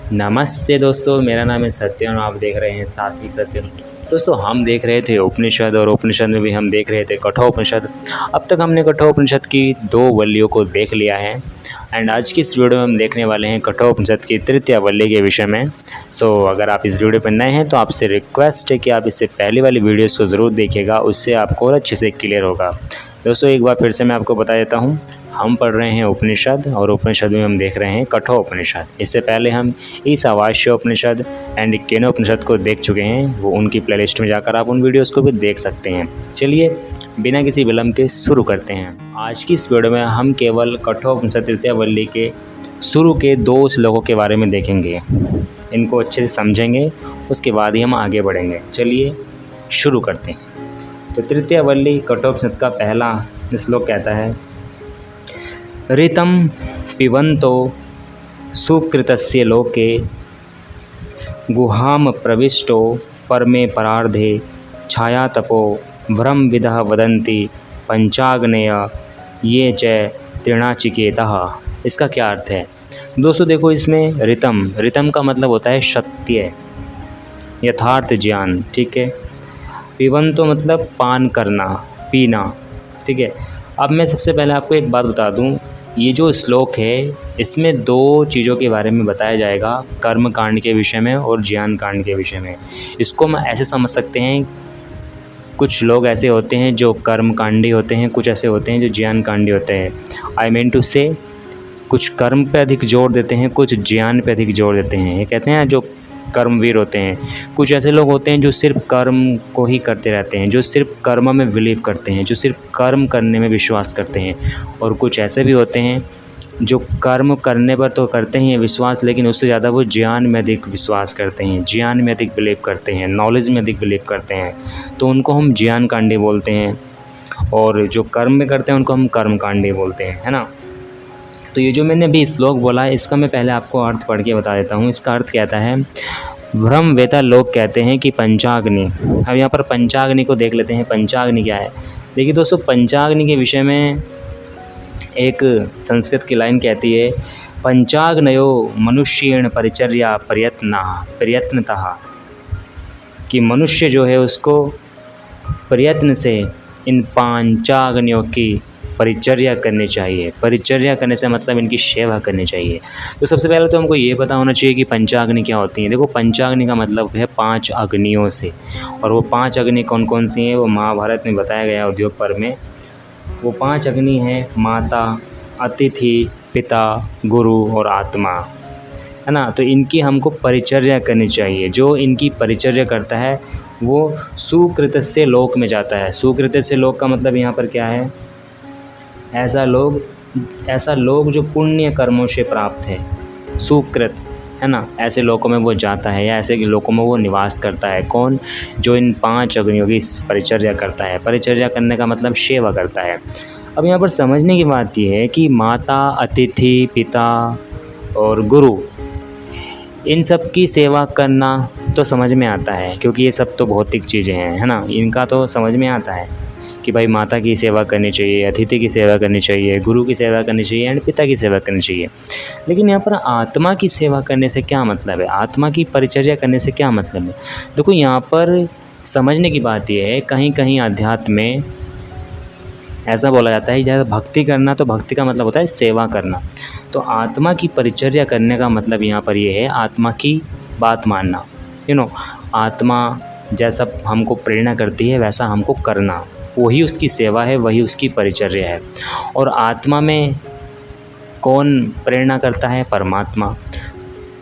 नमस्ते दोस्तों, मेरा नाम है सत्यम और आप देख रहे हैं सात्विक सत्यम। दोस्तों, हम देख रहे थे उपनिषद और उपनिषद में भी हम देख रहे थे कठोपनिषद। अब तक हमने कठोपनिषद की 2 वल्लियों को देख लिया है एंड आज की इस वीडियो में हम देखने वाले हैं कठोपनिषद की तृतीय वल्ली के विषय में। अगर आप इस वीडियो पर नए हैं तो आपसे रिक्वेस्ट है कि आप इससे पहले वाली वीडियोज़ को ज़रूर देखिएगा, उससे आपको और अच्छे से क्लियर होगा। दोस्तों, एक बार फिर से मैं आपको बता देता हूँ, हम पढ़ रहे हैं उपनिषद और उपनिषद में हम देख रहे हैं कठोपनिषद। इससे पहले हम ईशावास्योपनिषद एंड केनोपनिषद को देख चुके हैं, वो उनकी प्लेलिस्ट में जाकर आप उन वीडियोज़ को भी देख सकते हैं। चलिए बिना किसी विलंब के शुरू करते हैं। आज की इस वीडियो में हम केवल कठोपनिषद तृतीय वल्ली के शुरू के 2 श्लोकों के बारे में देखेंगे, इनको अच्छे से समझेंगे, उसके बाद ही हम आगे बढ़ेंगे। चलिए शुरू करते हैं। तो तृतीय वल्ली कठोपनिषद का पहला श्लोक कहता है, ऋतं पिबन्तो सुकृतस्य लोके गुहां प्रविष्टो परमे परार्धे छायातपो ब्रह्मविदः वदन्ति पंचाग्नेय ये च तृणाचिकेतः। इसका क्या अर्थ है? दोस्तों देखो, इसमें ऋतम का मतलब होता है सत्य, यथार्थ ज्ञान, ठीक है। पिबन्तो मतलब पान करना, पीना, ठीक है। अब मैं सबसे पहले आपको एक बात बता दूं, ये जो श्लोक है इसमें 2 चीज़ों के बारे में बताया जाएगा, कर्म कांड के विषय में और ज्ञान कांड के विषय में। इसको हम ऐसे समझ सकते हैं, कुछ लोग ऐसे होते हैं जो कर्म कांडी होते हैं, कुछ ऐसे होते हैं जो ज्ञान कांडी होते हैं। आई मीन टू से, कुछ कर्म पे अधिक जोर देते हैं, कुछ ज्ञान पे अधिक जोर देते हैं। ये कहते हैं जो कर्मवीर होते हैं। कुछ ऐसे लोग होते हैं जो सिर्फ कर्म को ही करते रहते हैं, जो सिर्फ कर्म में बिलीव करते हैं, जो सिर्फ कर्म करने में विश्वास करते हैं। और कुछ ऐसे भी होते हैं जो कर्म करने पर तो करते हैं विश्वास, लेकिन उससे ज़्यादा वो ज्ञान में अधिक विश्वास करते हैं, ज्ञान में अधिक बिलीव करते हैं, नॉलेज में अधिक बिलीव करते हैं, तो उनको हम ज्ञान कांडी बोलते हैं। और जो कर्म में करते हैं उनको हम कर्म कांडी बोलते हैं, है ना। तो ये जो मैंने अभी श्लोक बोला है, इसका मैं पहले आपको अर्थ पढ़ के बता देता हूँ। इसका अर्थ कहता है, ब्रह्मवेता लोग कहते हैं कि पंचाग्नि। अब यहाँ पर पंचाग्नि को देख लेते हैं, पंचाग्नि क्या है। देखिए दोस्तों, पंचाग्नि के विषय में एक संस्कृत की लाइन कहती है, पंचाग्नयो मनुष्येण परिचर्या प्रयत्नतः, कि मनुष्य जो है उसको प्रयत्न से इन पंचाग्नियों की परिचर्या करनी चाहिए। परिचर्या करने से मतलब इनकी सेवा करनी चाहिए। तो सबसे पहले तो हमको ये पता होना चाहिए कि पंचाग्नि क्या होती हैं। देखो, पंचाग्नि का मतलब है 5 अग्नियों से, और वो 5 अग्नि कौन कौन सी हैं वो महाभारत में बताया गया उद्योग पर्व में। वो 5 अग्नि हैं माता, अतिथि, पिता, गुरु और आत्मा, है ना। तो इनकी हमको परिचर्या करनी चाहिए। जो इनकी परिचर्या करता है वो सुकृतस्य लोक में जाता है। सुकृतस्य लोक का मतलब यहाँ पर क्या है? ऐसा लोग जो पुण्य कर्मों से प्राप्त है, सुकृत, है ना। ऐसे लोकों में वो जाता है, या ऐसे लोकों में वो निवास करता है। कौन? जो इन 5 अग्नियों की परिचर्या करता है। परिचर्या करने का मतलब सेवा करता है। अब यहाँ पर समझने की बात यह है कि माता, अतिथि, पिता और गुरु, इन सब की सेवा करना तो समझ में आता है, क्योंकि ये सब तो भौतिक चीज़ें हैं, है ना। इनका तो समझ में आता है कि भाई माता की सेवा करनी चाहिए, अतिथि की सेवा करनी चाहिए, गुरु की सेवा करनी चाहिए एंड पिता की सेवा करनी चाहिए। लेकिन यहाँ पर आत्मा की सेवा करने से क्या मतलब है? आत्मा की परिचर्या करने से क्या मतलब है? देखो, यहाँ पर समझने की बात यह है, कहीं कहीं अध्यात्म में ऐसा बोला जाता है, जैसे भक्ति करना, तो भक्ति का मतलब होता है सेवा करना। तो आत्मा की परिचर्या करने का मतलब यहाँ पर ये है आत्मा की बात मानना। आत्मा जैसा हमको प्रेरणा करती है वैसा हमको करना, वही उसकी सेवा है, वही उसकी परिचर्या है। और आत्मा में कौन प्रेरणा करता है? परमात्मा।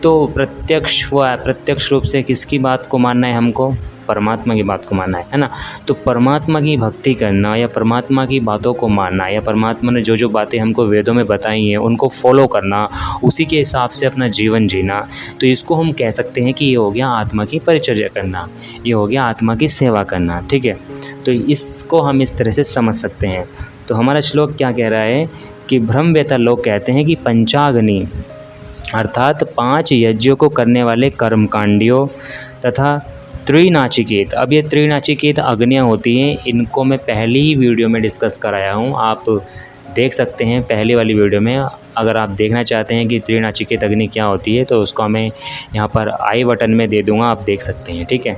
तो प्रत्यक्ष व अप्रत्यक्ष रूप से किसकी बात को मानना है हमको? परमात्मा की बात को मानना है ना। तो परमात्मा की भक्ति करना, या परमात्मा की बातों को मानना, या परमात्मा ने जो जो बातें हमको वेदों में बताई हैं उनको फॉलो करना, उसी के हिसाब से अपना जीवन जीना, तो इसको हम कह सकते हैं कि ये हो गया आत्मा की परिचर्या करना, ये हो गया आत्मा की सेवा करना, ठीक है। तो इसको हम इस तरह से समझ सकते हैं। तो हमारा श्लोक क्या कह रहा है कि ब्रह्मवेता लोग कहते हैं कि पंचाग्नि अर्थात 5 यज्ञों को करने वाले कर्मकांडियों तथा त्रिनाचिकेत। अब ये त्रिनाचिकेत अग्नियाँ होती हैं, इनको मैं पहली ही वीडियो में डिस्कस कराया हूँ, आप देख सकते हैं पहले वाली वीडियो में। अगर आप देखना चाहते हैं कि त्रिनाचिकेत अग्नि क्या होती है तो उसको मैं यहाँ पर आई बटन में दे दूँगा, आप देख सकते हैं। ठीक है,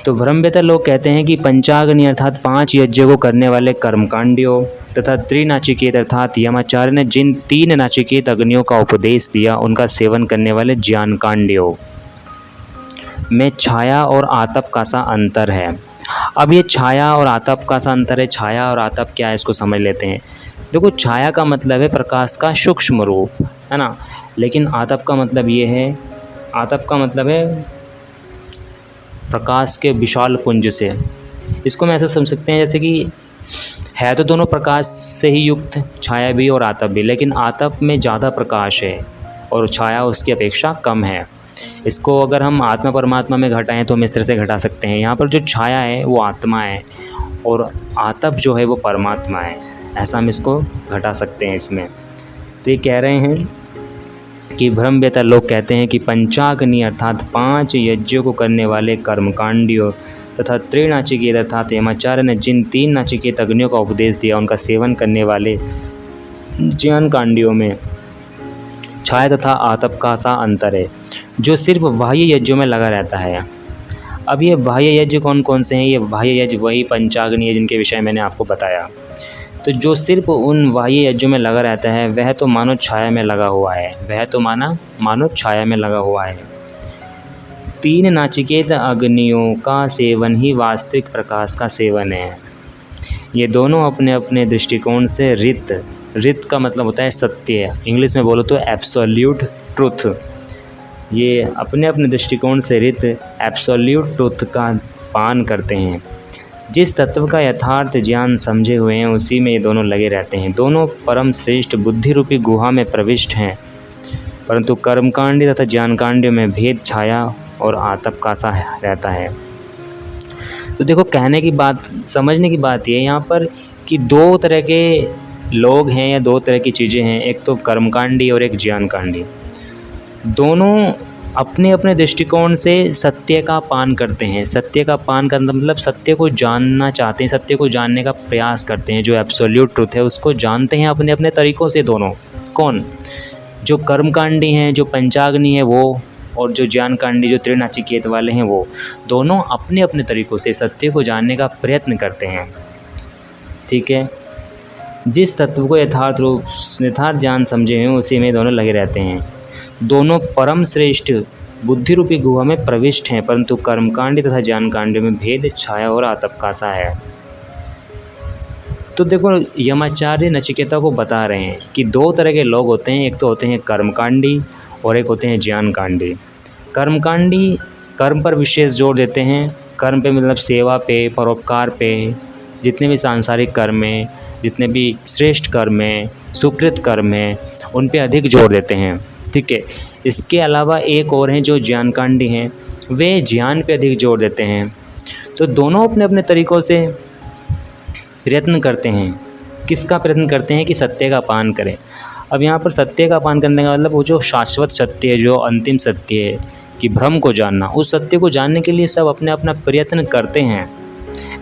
तो ब्रह्मवेत्ता लोग कहते हैं कि पंचाग्नि अर्थात 5 यज्ञों को करने वाले कर्मकांडियों तथा त्रिनाचिकेत अर्थात यमाचार्य ने जिन 3 नाचिकेत अग्नियों का उपदेश दिया उनका सेवन करने वाले ज्ञानकांडियों में छाया और आतप का सा अंतर है। अब ये छाया और आतप का सा अंतर है, छाया और आतप क्या है इसको समझ लेते हैं। देखो, छाया का मतलब है प्रकाश का सूक्ष्म रूप, है ना, लेकिन आतप का मतलब ये है, आतप का मतलब है प्रकाश के विशाल पुंज से। इसको हम ऐसा समझ सकते हैं जैसे कि है तो दोनों प्रकाश से ही युक्त, छाया भी और आतप भी, लेकिन आतप में ज़्यादा प्रकाश है और छाया उसकी अपेक्षा कम है। इसको अगर हम आत्मा परमात्मा में घटाएं तो हम इस तरह से घटा सकते हैं। यहाँ पर जो छाया है वो आत्मा है और आतप जो है वो परमात्मा है, ऐसा हम इसको घटा सकते हैं इसमें। तो ये कह रहे हैं कि ब्रह्मवेत्ता लोग कहते हैं कि पंचाग्नि अर्थात 5 यज्ञों को करने वाले कर्मकांडियों तथा त्रिनाचिकेत अर्थात यमाचार्य ने जिन 3 नाचिकेत अग्नियों का उपदेश दिया उनका सेवन करने वाले ज्ञानकांडियों में छाया तथा आतप का सा अंतर है, जो सिर्फ बाह्य यज्ञों में लगा रहता है। अब ये बाह्य यज्ञ कौन कौन से हैं? ये बाह्य यज्ञ वही पंचाग्नि है जिनके विषय मैंने आपको बताया। तो जो सिर्फ उन बाह्य यज्ञों में लगा रहता है वह तो मानो छाया में लगा हुआ है, वह तो मानो छाया में लगा हुआ है। 3 नाचिकेत अग्नियों का सेवन ही वास्तविक प्रकाश का सेवन है। ये दोनों अपने अपने दृष्टिकोण से रित का मतलब होता है सत्य, इंग्लिश में बोलो तो एब्सोल्यूट ट्रुथ। ये अपने अपने दृष्टिकोण से रित एब्सोल्यूट ट्रुथ का पान करते हैं। जिस तत्व का यथार्थ ज्ञान समझे हुए हैं उसी में ये दोनों लगे रहते हैं। दोनों परम श्रेष्ठ बुद्धि रूपी गुहा में प्रविष्ट हैं, परंतु कर्मकांडी तथा ज्ञानकांडियों में भेद छाया और आतप का सा रहता है। तो देखो, कहने की बात, समझने की बात ये है यहाँ पर कि 2 तरह के लोग हैं या 2 तरह की चीज़ें हैं, एक तो कर्मकांडी और एक ज्ञानकांडी। दोनों अपने अपने दृष्टिकोण से सत्य का पान करते हैं। सत्य का पान करना मतलब सत्य को जानना चाहते हैं, सत्य को जानने का प्रयास करते हैं। जो एब्सोल्यूट ट्रुथ है उसको जानते हैं अपने अपने तरीक़ों से दोनों। कौन? जो कर्मकांडी हैं, जो पंचाग्नि है वो, और जो ज्ञानकांडी जो त्रिनाचिकेत वाले हैं वो, दोनों अपने अपने तरीक़ों से सत्य को जानने का प्रयत्न करते हैं। ठीक है, जिस तत्व को यथार्थ ज्ञान समझे हैं उसी में दोनों लगे रहते हैं। दोनों परम श्रेष्ठ बुद्धि रूपी गुहा में प्रविष्ट हैं, परंतु कर्मकांडी तथा ज्ञानकांडी में भेद छाया और आतप का सा है। तो देखो, यमाचार्य नचिकेता को बता रहे हैं कि 2 तरह के लोग होते हैं, एक तो होते हैं कर्मकांडी और एक होते हैं ज्ञानकांडी। कर्मकांडी कर्म पर विशेष जोर देते हैं, कर्म पे मतलब सेवा पे, परोपकार पे, जितने भी सांसारिक कर्म हैं, जितने भी श्रेष्ठ कर्म हैं, सुकृत कर्म हैं, उन पे अधिक जोर देते हैं। ठीक है, इसके अलावा एक और हैं जो ज्ञानकांडी हैं, वे ज्ञान पे अधिक जोर देते हैं। तो दोनों अपने अपने तरीक़ों से प्रयत्न करते हैं। किसका प्रयत्न करते हैं? कि सत्य का पान करें। अब यहाँ पर सत्य का पान करने का मतलब वो जो शाश्वत सत्य है, जो अंतिम सत्य है, कि भ्रम को जानना, उस सत्य को जानने के लिए सब अपने अपना प्रयत्न करते हैं,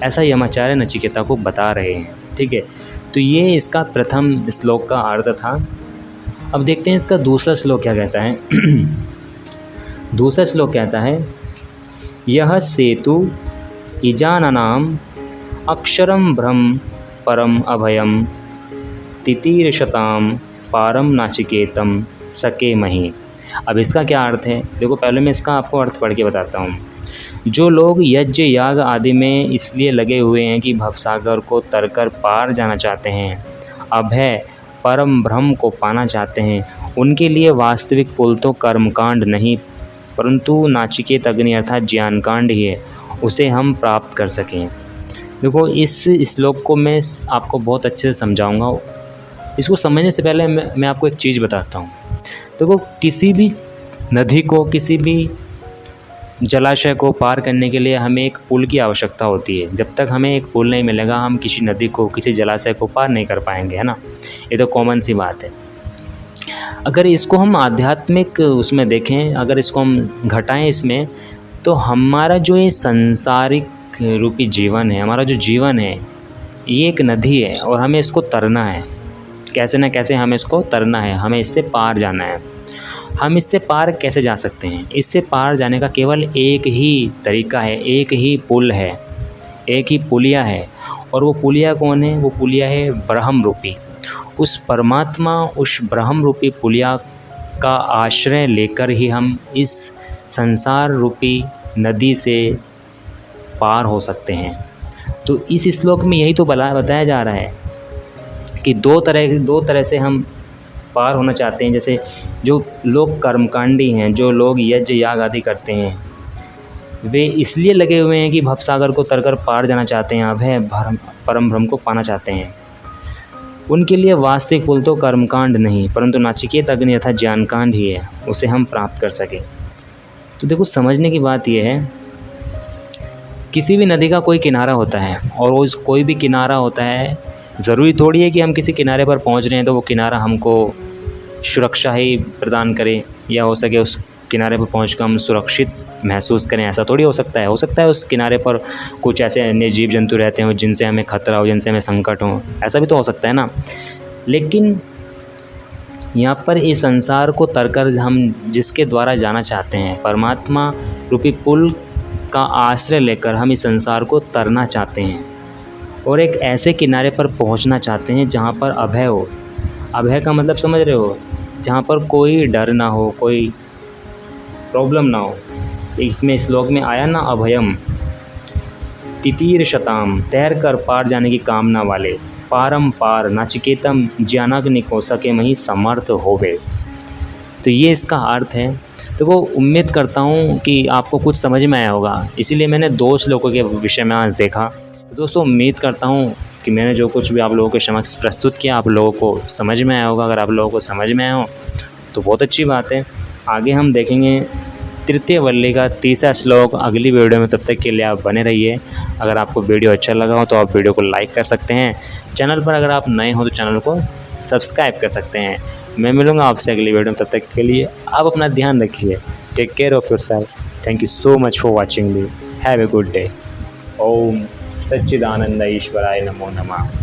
ऐसा यमाचार्य नचिकेता को बता रहे हैं। ठीक है, तो ये इसका प्रथम श्लोक का अर्थ था। अब देखते हैं इसका दूसरा श्लोक क्या कहता है। दूसरा श्लोक कहता है, यह सेतु इजाननाम अक्षरम ब्रह्म परम अभयम तितीर्षताम पारम नाचिकेतम सके मही। अब इसका क्या अर्थ है? देखो, पहले मैं इसका आपको अर्थ पढ़ के बताता हूँ। जो लोग यज्ञ याग आदि में इसलिए लगे हुए हैं कि भवसागर को तरकर पार जाना चाहते हैं, अभय परम ब्रह्म को पाना चाहते हैं, उनके लिए वास्तविक पुल तो कर्मकांड नहीं परंतु नाचिकेत अग्नि अर्थात ज्ञानकांड ही है, उसे हम प्राप्त कर सकें। देखो, इस श्लोक को मैं आपको बहुत अच्छे से समझाऊंगा। इसको समझने से पहले मैं आपको एक चीज़ बताता हूँ। देखो, किसी भी नदी को, किसी भी जलाशय को पार करने के लिए हमें एक पुल की आवश्यकता होती है। जब तक हमें एक पुल नहीं मिलेगा हम किसी नदी को, किसी जलाशय को पार नहीं कर पाएंगे, है ना। ये तो कॉमन सी बात है। अगर इसको हम आध्यात्मिक उसमें देखें, अगर इसको हम घटाएं इसमें, तो हमारा जो ये संसारिक रूपी जीवन है, हमारा जो जीवन है, ये एक नदी है और हमें इसको तरना है, कैसे न कैसे हमें इसको तरना है, हमें इससे पार जाना है। हम इससे पार कैसे जा सकते हैं? इससे पार जाने का केवल एक ही तरीका है, एक ही पुल है, एक ही पुलिया है। और वो पुलिया कौन है? वो पुलिया है ब्रह्म रूपी। उस परमात्मा, उस ब्रह्म रूपी पुलिया का आश्रय लेकर ही हम इस संसार रूपी नदी से पार हो सकते हैं। तो इस श्लोक में यही तो बताया जा रहा है कि दो तरह से हम पार होना चाहते हैं। जैसे जो लोग कर्मकांडी हैं, जो लोग यज्ञ याग आदि करते हैं, वे इसलिए लगे हुए हैं कि भवसागर को तरकर पार जाना चाहते हैं, अभय परम ब्रह्म को पाना चाहते हैं। उनके लिए वास्तविक पुल तो कर्मकांड नहीं, परंतु नाचिकेत अग्नि अर्थात ज्ञानकांड ही है, उसे हम प्राप्त कर सकें। तो देखो, समझने की बात यह है, किसी भी नदी का कोई किनारा होता है और उस कोई भी किनारा होता है, ज़रूरी थोड़ी है कि हम किसी किनारे पर पहुंच रहे हैं तो वो किनारा हमको सुरक्षा ही प्रदान करे, या हो सके उस किनारे पर पहुंचकर हम सुरक्षित महसूस करें, ऐसा थोड़ी हो सकता है। हो सकता है उस किनारे पर कुछ ऐसे अन्य जीव जंतु रहते हों जिनसे हमें खतरा हो, जिनसे हमें संकट हो, ऐसा भी तो हो सकता है ना। लेकिन यहाँ पर इस संसार को तरकर हम जिसके द्वारा जाना चाहते हैं, परमात्मा रूपी पुल का आश्रय लेकर हम इस संसार को तरना चाहते हैं और एक ऐसे किनारे पर पहुंचना चाहते हैं जहां पर अभय हो। अभय का मतलब समझ रहे हो? जहां पर कोई डर ना हो, कोई प्रॉब्लम ना हो। इसमें श्लोक में आया ना, अभयम तितीर शताम, तैर कर पार जाने की कामना वाले, पारम पार नाचिकेतम ज्ञानाग्नि को सके मही समर्थ होवे। तो ये इसका अर्थ है। देखो, उम्मीद करता हूँ कि आपको कुछ समझ में आया होगा, इसीलिए मैंने 2 श्लोकों के विषय में आज देखा। दोस्तों, उम्मीद करता हूँ कि मैंने जो कुछ भी आप लोगों के समक्ष प्रस्तुत किया आप लोगों को समझ में आया होगा। अगर आप लोगों को समझ में आया हो तो बहुत अच्छी बात है। आगे हम देखेंगे तृतीय वल्ली का 3रा श्लोक अगली वीडियो में। तब तक के लिए आप बने रहिए। अगर आपको वीडियो अच्छा लगा हो तो आप वीडियो को लाइक कर सकते हैं। चैनल पर अगर आप नए हो तो चैनल को सब्सक्राइब कर सकते हैं। मैं मिलूँगा आपसे अगली वीडियो में, तब तक के लिए आप अपना ध्यान रखिए। Take care of yourself. Thank you so much for watching me. Have a good day. ओम सच्चिदानंद ईश्वराय नमो नमः।